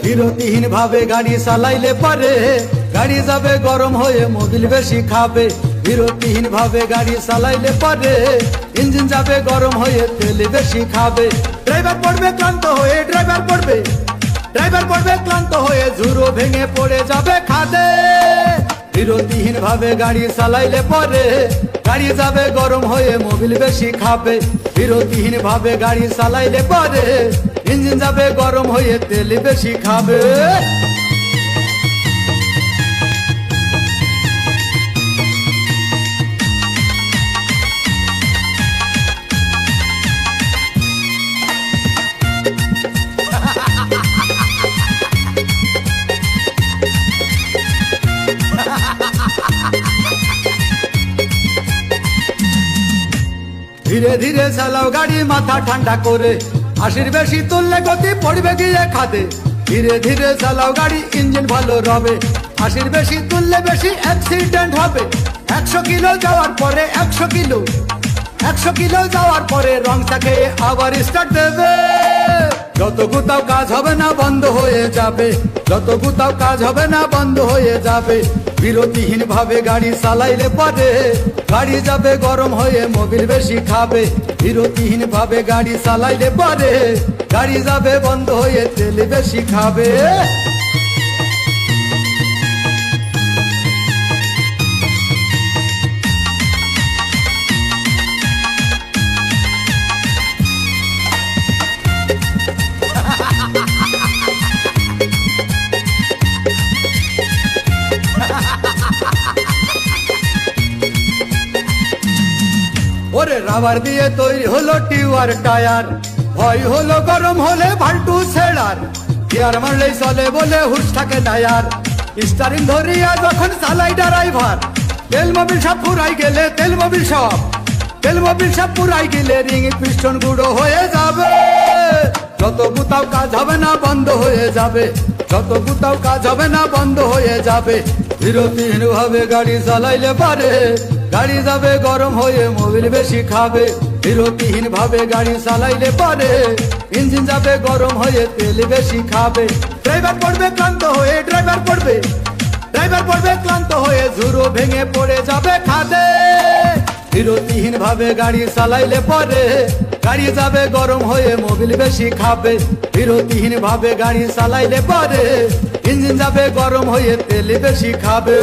বিরতিহীন ভাবে গাড়ি চালাইলে পারে গাড়ি যাবে গরম হয়ে মোবিল বেশি খাবে। বিরতিহীন ভাবে গাড়ি চালাইলে পারে ইঞ্জিন যাবে গরম হয়ে তেল বেশি খাবে। ড্রাইভার পড়বে ক্লান্ত হয়ে ড্রাইভার পড়বে ক্লান্ত হয়ে ঝুরো ভেঙে পড়ে যাবে খাদে। বিরতিহীন ভাবে গাড়ি চালাইলে পরে গাড়ি যাবে গরম হয়ে মোবিল বেশি খাবে। বিরতিহীন ভাবে গাড়ি চালাইলে পরে ইঞ্জিন যাবে গরম হয়ে তেল বেশি খাবে। ধীরে ধীরে চালাও গাড়ি মাথা ঠান্ডা করে, 80 বেশি তুললে গতি পড়বে গিয়ে খাদে। ধীরে ধীরে চালাও গাড়ি ইঞ্জিন ভালো রবে, 80 বেশি তুললে বেশি অ্যাক্সিডেন্ট হবে। 100 কিলো যাওয়ার পরে 100 কিলো যাওয়ার পরে রং থাকে আবার স্টার্ট দেবে। যত গুতাও কাজ হবে না বন্ধ হয়ে যাবে, যত গুতাও কাজ হবে না বন্ধ হয়ে যাবে। বিরতিহীন ভাবে গাড়ি চালাইলে পরে গাড়ি যাবে গরম হয়ে মোবিল বেশি খাবে। বিরতিহীন ভাবে গাড়ি চালাইলে পরে গাড়ি যাবে বন্ধ হয়ে তেল বেশি খাবে। ওরে রাবার দিয়ে তৈরি হলো টিউয়ার টায়ার, ভয় হলো গরম হলে ভাল্টু ছেড়ার। গিয়ার মারলেই চলে বলে হুশ থাকে না আর, স্টারিং ধরিয়া যখন চালাই ড্রাইভার। তেল মোবিল সব পুরাই গেলে তেল মোবিল সব পুরাই গেলে রিং পিস্টন গুঁড়ো হয়ে যাবে। যত গুতাও কাজ হবে না বন্ধ হয়ে যাবে, যত গুতাও কাজ হবে না বন্ধ হয়ে যাবে। বিরতিহীন ভাবে গাড়ি চালাইলে পারে গাড়ি যাবে গরম হয়ে মোবিল বেশি খাবে। বিরতিহীন ভাবে গাড়ি চালাইলে পারে ইঞ্জিন যাবে গরম হয়ে তেল বেশি খাবে। ড্রাইভার পড়বে ক্লান্ত হয়ে ড্রাইভার পড়বে ক্লান্ত হয়ে ঝুরো ভেঙে পড়ে যাবে খাদে। বিরতিহীন ভাবে গাড়ি চালাইলে পরে গাড়ি যাবে গরম হয়ে মোবিল বেশি খাবে। বিরতিহীন ভাবে গাড়ি চালাইলে পরে ইঞ্জিন যাবে গরম হয়ে তেল বেশি খাবে।